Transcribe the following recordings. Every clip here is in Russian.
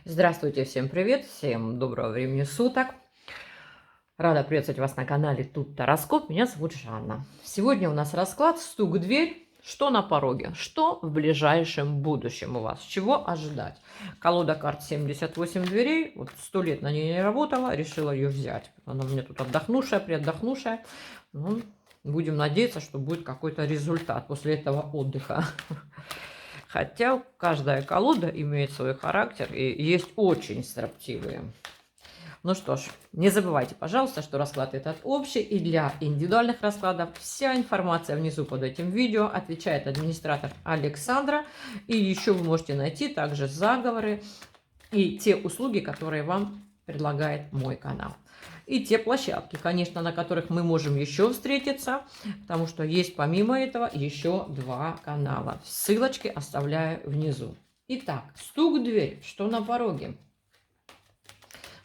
Здравствуйте, всем привет, всем доброго времени суток. Рада приветствовать вас на канале Тут Тароскоп. Меня зовут Жанна. Сегодня у нас расклад «Стук в дверь». Что на пороге? Что в ближайшем будущем у вас? Чего ожидать? Колода карт 78 дверей. Вот 100 лет на ней не работала, решила ее взять. Она у меня тут отдохнувшая, приотдохнувшая. Ну, будем надеяться, что будет какой-то результат после этого отдыха. Хотя каждая колода имеет свой характер и есть очень строптивые. Ну что ж, не забывайте, пожалуйста, что расклад этот общий, и для индивидуальных раскладов вся информация внизу под этим видео, отвечает администратор Александра. И еще вы можете найти также заговоры и те услуги, которые вам предлагает мой канал. И те площадки, конечно, на которых мы можем еще встретиться, потому что есть помимо этого еще 2 канала. Ссылочки оставляю внизу. Итак, стук в дверь, что на пороге?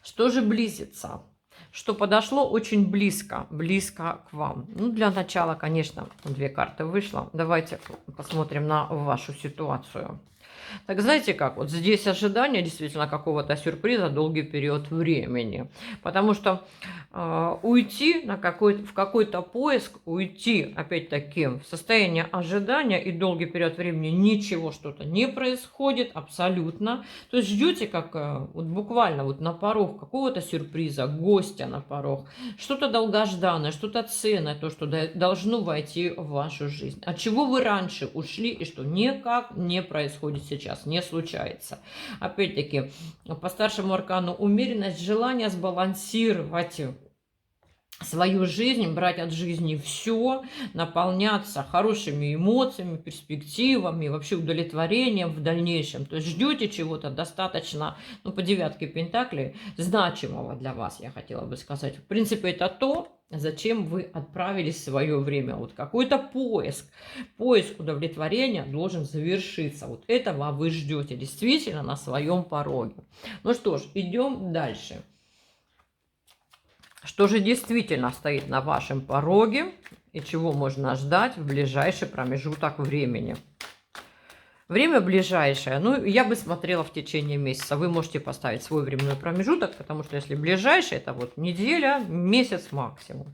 Что же близится? Что подошло очень близко к вам. Ну, для начала, конечно, 2 карты вышло. Давайте посмотрим на вашу ситуацию. Так знаете как, вот здесь ожидание действительно какого-то сюрприза долгий период времени. Потому что уйти в какой-то поиск, уйти опять-таки в состояние ожидания и долгий период времени ничего что-то не происходит абсолютно. То есть ждете как вот буквально вот на порог какого-то сюрприза, гостя на порог, что-то долгожданное, что-то ценное, то, что должно войти в вашу жизнь. От чего вы раньше ушли и что никак не происходит сейчас, не случается. Опять-таки, по старшему аркану умеренность, желание сбалансировать свою жизнь, брать от жизни все, наполняться хорошими эмоциями, перспективами, вообще удовлетворением в дальнейшем. То есть ждете чего-то достаточно, ну, по 9 пентаклей, значимого для вас, я хотела бы сказать. В принципе, это то, зачем вы отправились в свое время. Вот какой-то поиск удовлетворения должен завершиться. Вот этого вы ждете действительно на своем пороге. Ну что ж, идем дальше. Что же действительно стоит на вашем пороге и чего можно ждать в ближайший промежуток времени? Время ближайшее, ну, я бы смотрела в течение месяца. Вы можете поставить свой временной промежуток, потому что если ближайший, это вот неделя, месяц максимум.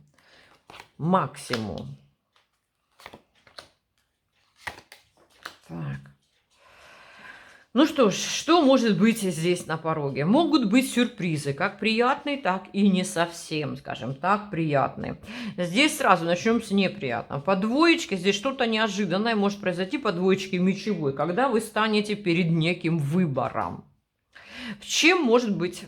Максимум. Так. Ну что ж, что может быть здесь на пороге? Могут быть сюрпризы, как приятные, так и не совсем, скажем так, приятные. Здесь сразу начнем с неприятного. По двоечке здесь что-то неожиданное может произойти по двоечке мечевой, когда вы станете перед неким выбором. В чем может быть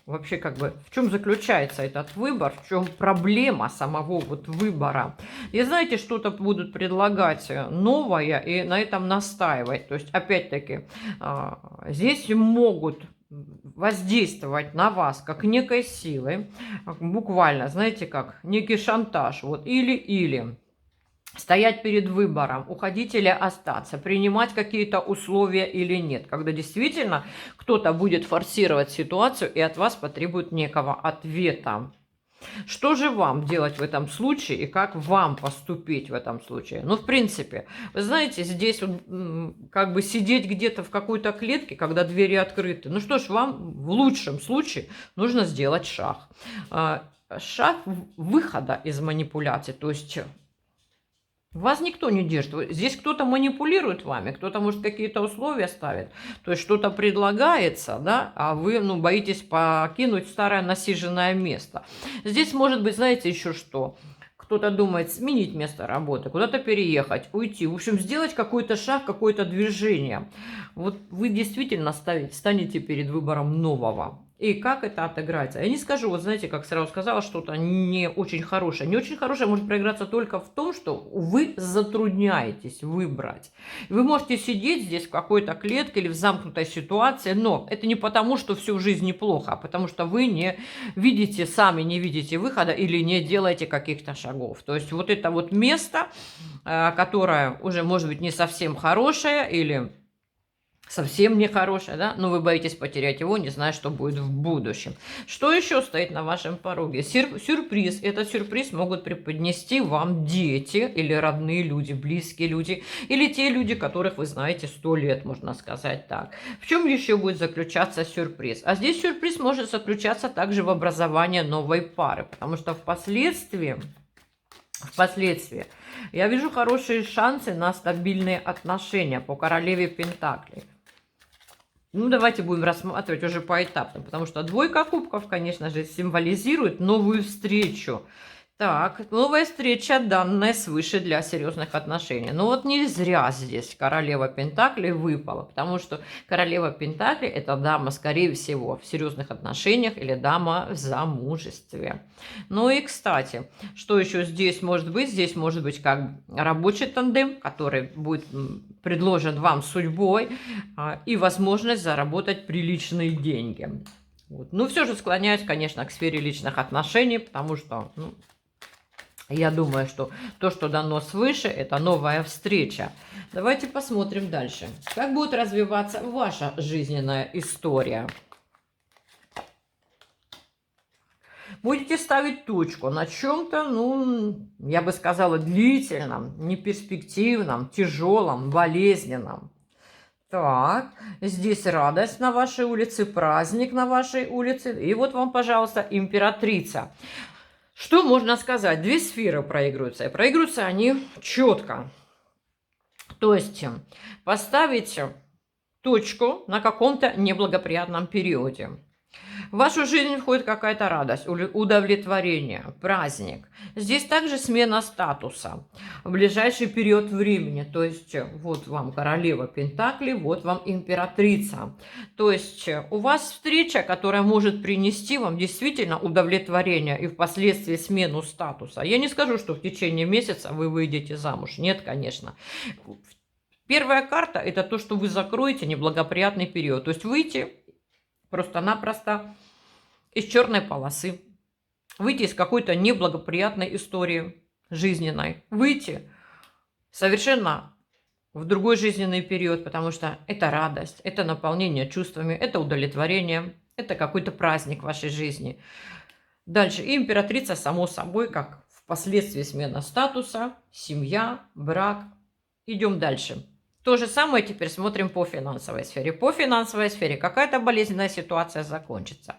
вообще в чем заключается этот выбор, в чем проблема самого вот выбора? И знаете, что-то будут предлагать новое и на этом настаивать. То есть опять-таки здесь могут воздействовать на вас как некой силой, буквально, знаете, как некий шантаж, вот или. Стоять перед выбором, уходить или остаться, принимать какие-то условия или нет, когда действительно кто-то будет форсировать ситуацию и от вас потребует некого ответа. Что же вам делать в этом случае и как вам поступить в этом случае? Ну, в принципе, вы знаете, здесь вот, как бы сидеть где-то в какой-то клетке, когда двери открыты. Ну что ж, вам в лучшем случае нужно сделать шаг. Шаг выхода из манипуляции, то есть вас никто не держит. Здесь кто-то манипулирует вами, кто-то, может, какие-то условия ставит. То есть что-то предлагается, да, а вы, ну, боитесь покинуть старое насиженное место. Здесь может быть, знаете, еще что? Кто-то думает сменить место работы, куда-то переехать, уйти. В общем, сделать какой-то шаг, какое-то движение. Вот вы действительно станете перед выбором нового. И как это отыграется? Я не скажу, вот знаете, как сразу сказала, что-то не очень хорошее. Не очень хорошее может проиграться только в том, что вы затрудняетесь выбрать. Вы можете сидеть здесь в какой-то клетке или в замкнутой ситуации, но это не потому, что все в жизни плохо, а потому что вы сами не видите выхода или не делаете каких-то шагов. То есть вот это вот место, которое уже может быть не совсем хорошее или совсем нехорошее, да, но вы боитесь потерять его, не зная, что будет в будущем. Что еще стоит на вашем пороге? Сюрприз. Этот сюрприз могут преподнести вам дети или родные люди, близкие люди, или те люди, которых вы знаете 100 лет, можно сказать так. В чем еще будет заключаться сюрприз? А здесь сюрприз может заключаться также в образовании новой пары, потому что впоследствии я вижу хорошие шансы на стабильные отношения по королеве Пентаклей. Ну, давайте будем рассматривать уже поэтапно, потому что двойка кубков, конечно же, символизирует новую встречу. Так, новая встреча, данная свыше для серьезных отношений. Но вот не зря здесь королева Пентаклей выпала, потому что королева Пентаклей – это дама, скорее всего, в серьезных отношениях или дама в замужестве. Ну и, кстати, что еще здесь может быть? Здесь может быть как рабочий тандем, который будет предложен вам судьбой, и возможность заработать приличные деньги. Вот. Ну, все же склоняюсь, конечно, к сфере личных отношений, потому что... я думаю, что то, что дано свыше, это новая встреча. Давайте посмотрим дальше. Как будет развиваться ваша жизненная история? Будете ставить точку на чем-то, ну, я бы сказала, длительном, неперспективном, тяжелом, болезненном. Так, здесь радость на вашей улице, праздник на вашей улице. И вот вам, пожалуйста, императрица. Что можно сказать? Две сферы проигрываются. И проигрываются они четко. То есть поставить точку на каком-то неблагоприятном периоде. В вашу жизнь входит какая-то радость, удовлетворение, праздник. Здесь также смена статуса в ближайший период времени. То есть вот вам королева Пентаклей, вот вам императрица. То есть у вас встреча, которая может принести вам действительно удовлетворение и впоследствии смену статуса. Я не скажу, что в течение месяца вы выйдете замуж. Нет, конечно. Первая карта – это то, что вы закроете неблагоприятный период. То есть выйти просто-напросто из черной полосы, выйти из какой-то неблагоприятной истории жизненной, выйти совершенно в другой жизненный период, потому что это радость, это наполнение чувствами, это удовлетворение, это какой-то праздник в вашей жизни. Дальше и императрица, само собой, как впоследствии смена статуса, семья, брак. Идем дальше. То же самое теперь смотрим по финансовой сфере. По финансовой сфере какая-то болезненная ситуация закончится.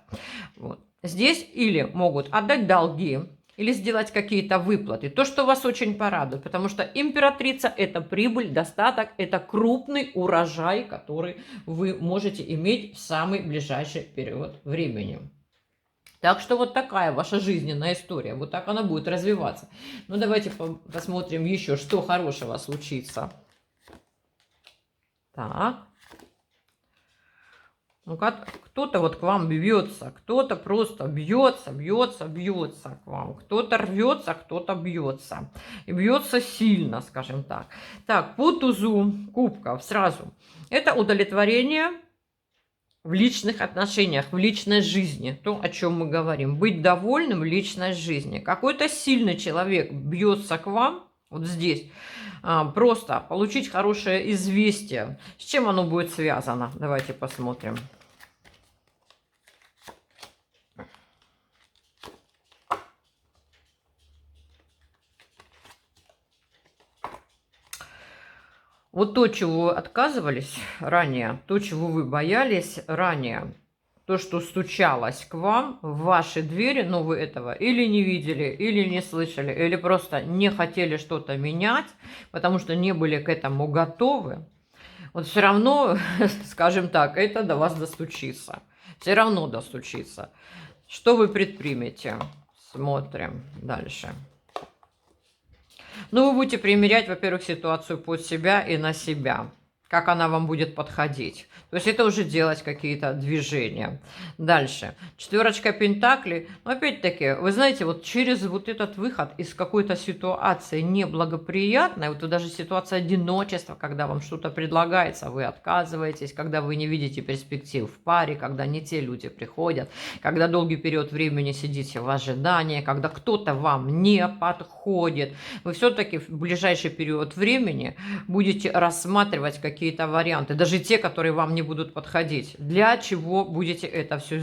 Вот. Здесь или могут отдать долги, или сделать какие-то выплаты. То, что вас очень порадует, потому что императрица – это прибыль, достаток, это крупный урожай, который вы можете иметь в самый ближайший период времени. Так что вот такая ваша жизненная история, вот так она будет развиваться. Ну, давайте посмотрим еще, что хорошего случится. Так. Ну, кто-то вот к вам бьется, кто-то просто бьется к вам. Кто-то рвется, кто-то бьется. И бьется сильно, скажем так. Так, по тузу кубков сразу. Это удовлетворение в личных отношениях, в личной жизни. То, о чем мы говорим. Быть довольным в личной жизни. Какой-то сильный человек бьется к вам, вот здесь. Просто получить хорошее известие. С чем оно будет связано? Давайте посмотрим. Вот то, чего вы отказывались ранее, то, чего вы боялись ранее, то, что стучалось к вам в ваши двери, но вы этого или не видели, или не слышали, или просто не хотели что-то менять, потому что не были к этому готовы, вот все равно, скажем так, это до вас достучится. Все равно достучится. Что вы предпримете? Смотрим дальше. Ну, вы будете примерять, во-первых, ситуацию под себя и на себя. Как она вам будет подходить. То есть это уже делать какие-то движения. Дальше. Четверочка пентаклей. Но опять-таки, вы знаете, вот через вот этот выход из какой-то ситуации неблагоприятной, вот даже ситуация одиночества, когда вам что-то предлагается, вы отказываетесь, когда вы не видите перспектив в паре, когда не те люди приходят, когда долгий период времени сидите в ожидании, когда кто-то вам не подходит, вы все-таки в ближайший период времени будете рассматривать какие какие-то варианты, даже те, которые вам не будут подходить. Для чего будете это все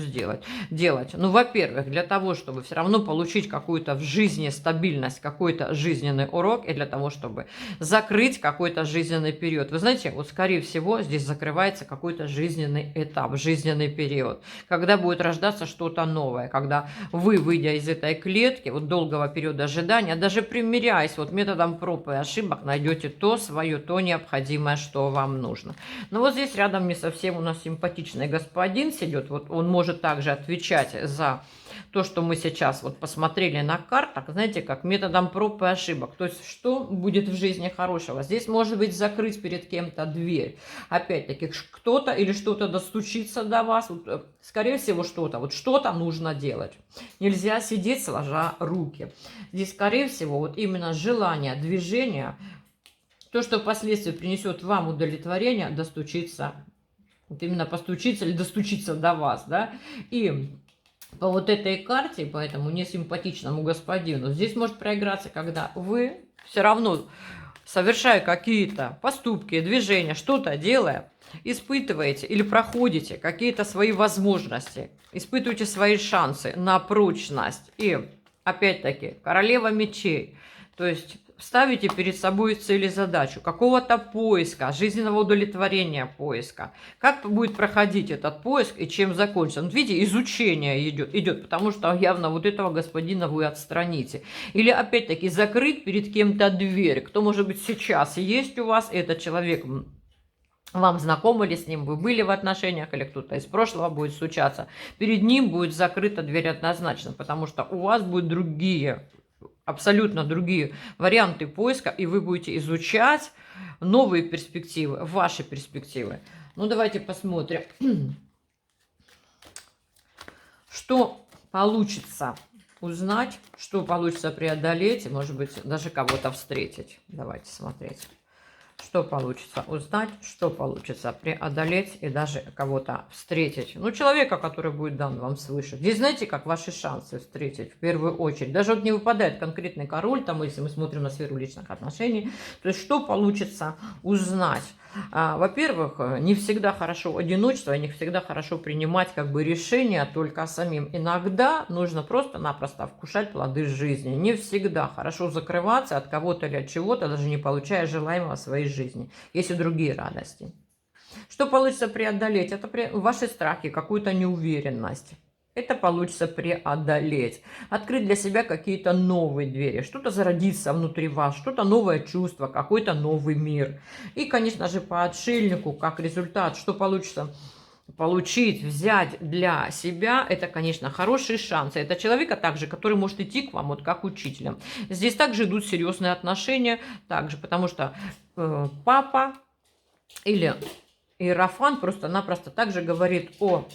делать? Ну, во-первых, для того, чтобы все равно получить какую-то в жизни стабильность, какой-то жизненный урок, и для того, чтобы закрыть какой-то жизненный период. Вы знаете, вот скорее всего здесь закрывается какой-то жизненный этап, жизненный период, когда будет рождаться что-то новое, когда вы, выйдя из этой клетки, вот долгого периода ожидания, даже примиряясь вот методом проб и ошибок, найдете то свое, то необходимое, что вам нужно. Но вот здесь рядом не совсем у нас симпатичный господин сидит, вот он может также отвечать за то, что мы сейчас вот посмотрели на картах, знаете, как методом проб и ошибок. То есть, что будет в жизни хорошего? Здесь может быть закрыть перед кем-то дверь. Опять-таки, кто-то или что-то достучится до вас. Вот, скорее всего, что-то нужно делать. Нельзя сидеть, сложа руки. Здесь, скорее всего, вот именно желание, движение, то, что впоследствии принесет вам удовлетворение, достучиться. Вот именно постучиться или достучиться до вас, да, и по вот этой карте, по этому несимпатичному господину, здесь может проиграться, когда вы все равно, совершая какие-то поступки, движения, что-то делая, испытываете или проходите какие-то свои возможности, испытываете свои шансы на прочность. И, опять-таки, королева мечей, то есть ставите перед собой цель и задачу какого-то поиска, жизненного удовлетворения поиска. Как будет проходить этот поиск и чем закончится? Вот видите, изучение идет, потому что явно вот этого господина вы отстраните. Или опять-таки закрыть перед кем-то дверь. Кто, может быть, сейчас есть у вас этот человек, вам знакомы ли с ним, вы были в отношениях, или кто-то из прошлого будет стучаться. Перед ним будет закрыта дверь однозначно, потому что у вас будут другие, абсолютно другие варианты поиска, и вы будете изучать новые перспективы, ваши перспективы. Ну, давайте посмотрим, что получится узнать, что получится преодолеть, и, может быть, даже кого-то встретить. Давайте смотреть. Что получится узнать, что получится преодолеть и даже кого-то встретить. Ну, человека, который будет дан вам свыше. Здесь, знаете, как ваши шансы встретить в первую очередь. Даже вот не выпадает конкретный король, там, если мы смотрим на сферу личных отношений. То есть, что получится узнать? Во-первых, не всегда хорошо одиночество, не всегда хорошо принимать как бы решения только самим. Иногда нужно просто-напросто вкушать плоды жизни. Не всегда хорошо закрываться от кого-то или от чего-то, даже не получая желаемого в своей жизни. Есть и другие радости. Что получится преодолеть? Это ваши страхи, какую-то неуверенность. Это получится преодолеть. Открыть для себя какие-то новые двери. Что-то зародится внутри вас, что-то новое чувство, какой-то новый мир. И, конечно же, по отшельнику, как результат, что получится получить, взять для себя, это, конечно, хорошие шансы. Это человека также, который может идти к вам вот как учителем. Здесь также идут серьезные отношения, также, потому что папа или иерофант просто-напросто также говорит о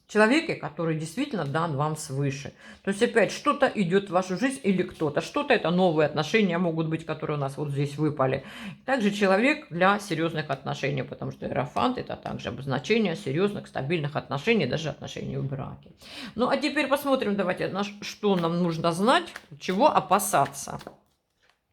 человеке, который действительно дан вам свыше. То есть опять что-то идет в вашу жизнь или кто-то. Что-то это новые отношения могут быть, которые у нас вот здесь выпали. Также человек для серьезных отношений, потому что иерофант это также обозначение серьезных, стабильных отношений, даже отношений в браке. Ну а теперь посмотрим, давайте, что нам нужно знать, чего опасаться.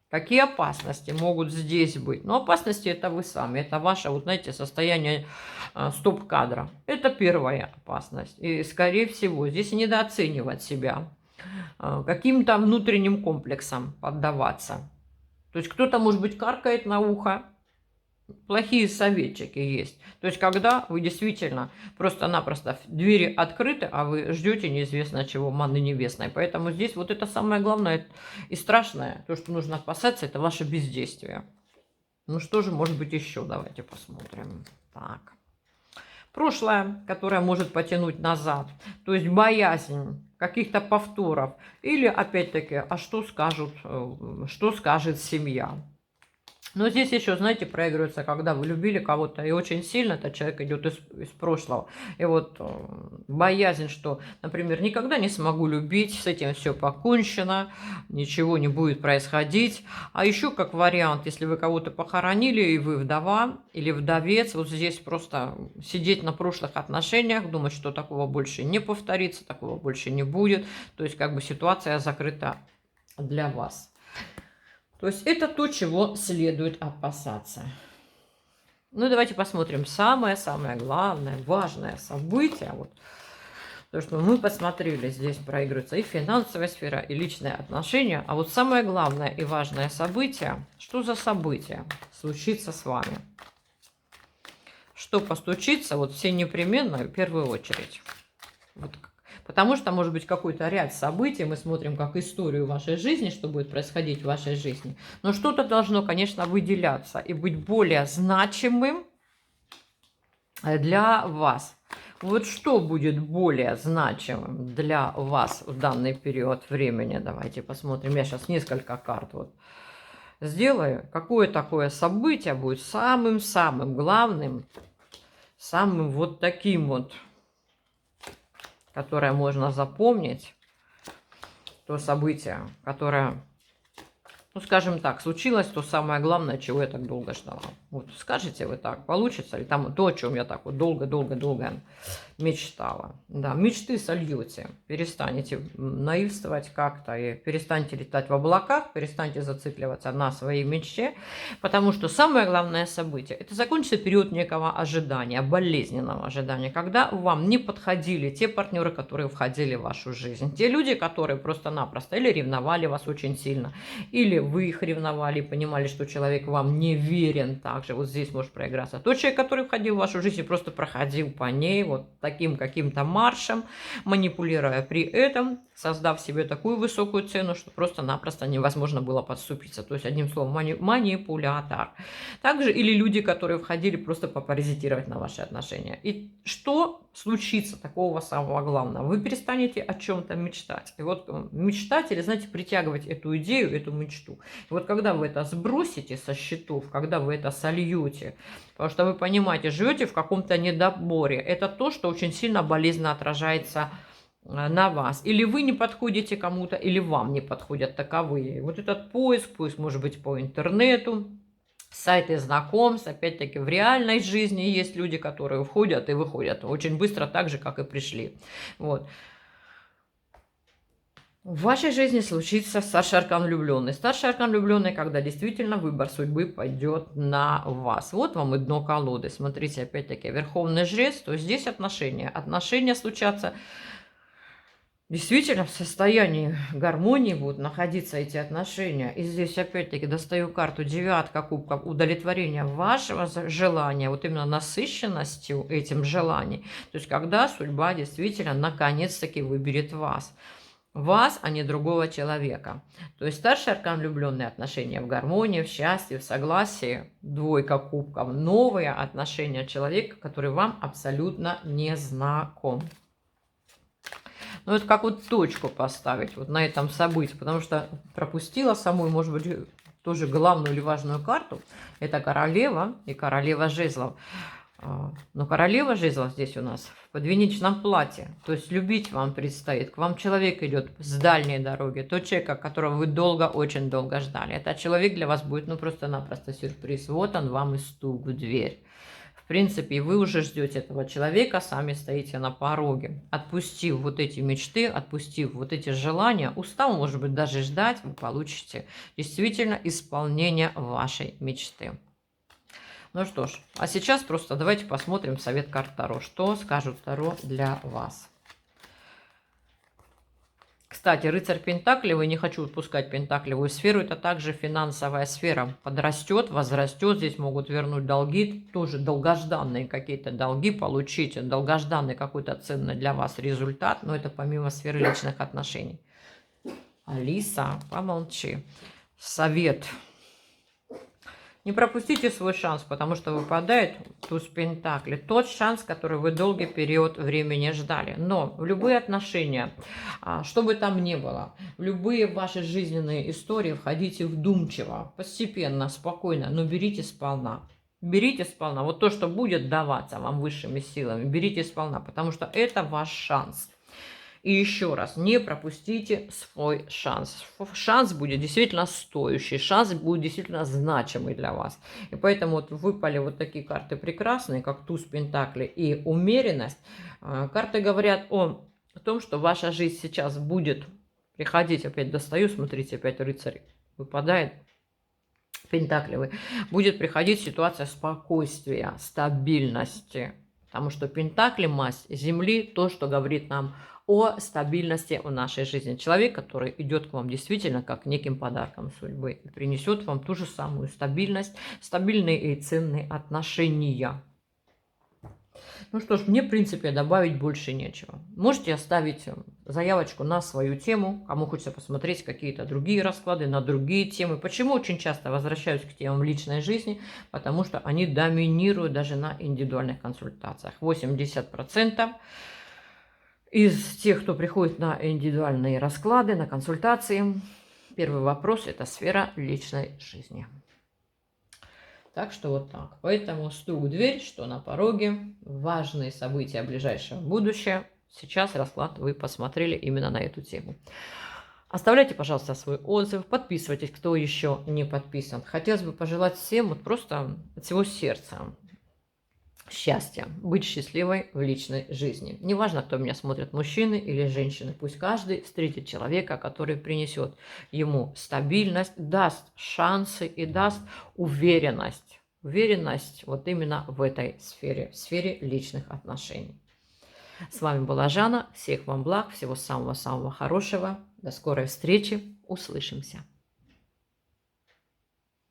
Какие опасности могут здесь быть? Ну, опасности это вы сами, это ваше, вот знаете, состояние стоп-кадра. Это первая опасность. И, скорее всего, здесь недооценивать себя, каким-то внутренним комплексом поддаваться. То есть кто-то, может быть, каркает на ухо. Плохие советчики есть. То есть, когда вы действительно просто-напросто двери открыты, а вы ждете неизвестно чего, манны небесной. Поэтому здесь вот это самое главное и страшное, то, что нужно опасаться, это ваше бездействие. Ну что же может быть еще? Давайте посмотрим. Так. Прошлое, которое может потянуть назад. То есть боязнь каких-то повторов. Или опять-таки, а что скажет семья? Но здесь еще, знаете, проигрывается, когда вы любили кого-то и очень сильно, этот человек идет из прошлого. И вот боязнь, что, например, никогда не смогу любить, с этим все покончено, ничего не будет происходить. А еще как вариант, если вы кого-то похоронили, и вы вдова или вдовец, вот здесь просто сидеть на прошлых отношениях, думать, что такого больше не повторится, такого больше не будет. То есть как бы ситуация закрыта для вас. То есть это то, чего следует опасаться. Ну, давайте посмотрим самое-самое главное, важное событие. Вот то, что мы посмотрели, здесь проигрывается и финансовая сфера, и личные отношения. А вот самое главное и важное событие, что за событие случится с вами? Что постучится, вот все непременно, в первую очередь. Вот, потому что, может быть, какой-то ряд событий, мы смотрим как историю вашей жизни, что будет происходить в вашей жизни. Но что-то должно, конечно, выделяться и быть более значимым для вас. Вот что будет более значимым для вас в данный период времени? Давайте посмотрим. Я сейчас несколько карт вот сделаю. Какое такое событие будет самым-самым главным, самым вот таким вот, которое можно запомнить, то событие, которое, ну, скажем так, случилось то самое главное, чего я так долго ждала. Вот скажете вы так, получится ли там то, о чем я так вот долго-долго-долго мечтала. Да, мечты сольете, перестанете наивствовать как-то и перестаньте летать в облаках, перестаньте зацикливаться на своей мечте, потому что самое главное событие – это закончится период некого ожидания, болезненного ожидания, когда вам не подходили те партнеры, которые входили в вашу жизнь, те люди, которые просто-напросто или ревновали вас очень сильно, или вы их ревновали и понимали, что человек вам не верен, также вот здесь может проиграться. Тот человек, который входил в вашу жизнь и просто проходил по ней вот таким каким-то маршем, манипулируя при этом, создав себе такую высокую цену, что просто-напросто невозможно было подступиться. То есть, одним словом, манипулятор. Также или люди, которые входили просто попаразитировать на ваши отношения. И что случится такого самого главного? Вы перестанете о чем-то мечтать. И вот мечтать или, знаете, притягивать эту идею, эту мечту. И вот когда вы это сбросите со счетов, когда вы это сольете, потому что вы понимаете, живете в каком-то недоборе, это то, что очень сильно болезненно отражается на вас. Или вы не подходите кому-то, или вам не подходят таковые. Вот этот поиск может быть по интернету, сайты знакомств, опять-таки в реальной жизни есть люди, которые входят и выходят очень быстро, так же, как и пришли. Вот. В вашей жизни случится старший аркан влюбленный. Старший аркан влюбленный, когда действительно выбор судьбы пойдет на вас. Вот вам и дно колоды. Смотрите, опять-таки, верховный жрец, то есть здесь отношения. Отношения случатся действительно в состоянии гармонии будут находиться эти отношения. И здесь опять-таки достаю карту девятка кубков, удовлетворение вашего желания, вот именно насыщенностью этим желаний. То есть когда судьба действительно наконец-таки выберет вас. Вас, а не другого человека. То есть старший аркан влюбленные отношения в гармонии, в счастье, в согласии, двойка кубков, новые отношения человека, который вам абсолютно не знаком. Ну, это как вот точку поставить вот на этом событии, потому что пропустила самую, может быть, тоже главную или важную карту. Это королева и королева жезлов. Но королева жезлов здесь у нас в подвенечном платье. То есть любить вам предстоит. К вам человек идет с дальней дороги. Тот человек, которого вы долго, очень долго ждали. Этот человек для вас будет ну просто-напросто сюрприз. Вот он вам и стук в дверь. В принципе, вы уже ждете этого человека, сами стоите на пороге. Отпустив вот эти мечты, отпустив вот эти желания, устав, может быть, даже ждать, вы получите действительно исполнение вашей мечты. Ну что ж, а сейчас просто давайте посмотрим совет карт Таро. Что скажут Таро для вас? Кстати, рыцарь Пентаклевый, не хочу отпускать Пентаклевую сферу, это также финансовая сфера. Подрастет, возрастет, здесь могут вернуть долги, тоже долгожданные какие-то долги, получить долгожданный какой-то ценный для вас результат, но это помимо сферы личных отношений. Алиса, помолчи. Совет. Не пропустите свой шанс, потому что выпадает туз пентаклей. Тот шанс, который вы долгий период времени ждали. Но в любые отношения, что бы там ни было, в любые ваши жизненные истории входите вдумчиво, постепенно, спокойно, но берите сполна. Берите сполна. Вот то, что будет даваться вам высшими силами, берите сполна, потому что это ваш шанс. И еще раз, не пропустите свой шанс. Шанс будет действительно стоящий, шанс будет действительно значимый для вас. И поэтому вот выпали вот такие карты прекрасные, как туз пентаклей и умеренность. Карты говорят о том, что ваша жизнь сейчас будет приходить, опять достаю, смотрите, опять рыцарь выпадает. Пентаклевый, будет приходить ситуация спокойствия, стабильности. Потому что Пентакли, масть Земли, то, что говорит нам о стабильности в нашей жизни. Человек, который идет к вам действительно как неким подарком судьбы и принесет вам ту же самую стабильность, стабильные и ценные отношения. Ну что ж, мне, в принципе, добавить больше нечего. Можете оставить заявочку на свою тему, кому хочется посмотреть какие-то другие расклады на другие темы. Почему очень часто возвращаюсь к темам личной жизни? Потому что они доминируют даже на индивидуальных консультациях. 80% из тех, кто приходит на индивидуальные расклады, на консультации, первый вопрос – это сфера личной жизни. Так что вот так. Поэтому стук в дверь, что на пороге, важные события ближайшего будущего. Сейчас расклад вы посмотрели именно на эту тему. Оставляйте, пожалуйста, свой отзыв, подписывайтесь, кто еще не подписан. Хотелось бы пожелать всем вот просто от всего сердца счастья, быть счастливой в личной жизни. Неважно, кто меня смотрит, мужчины или женщины, пусть каждый встретит человека, который принесет ему стабильность, даст шансы и даст уверенность. Уверенность вот именно в этой сфере, в сфере личных отношений. С вами была Жанна. Всех вам благ, всего самого-самого хорошего. До скорой встречи. Услышимся.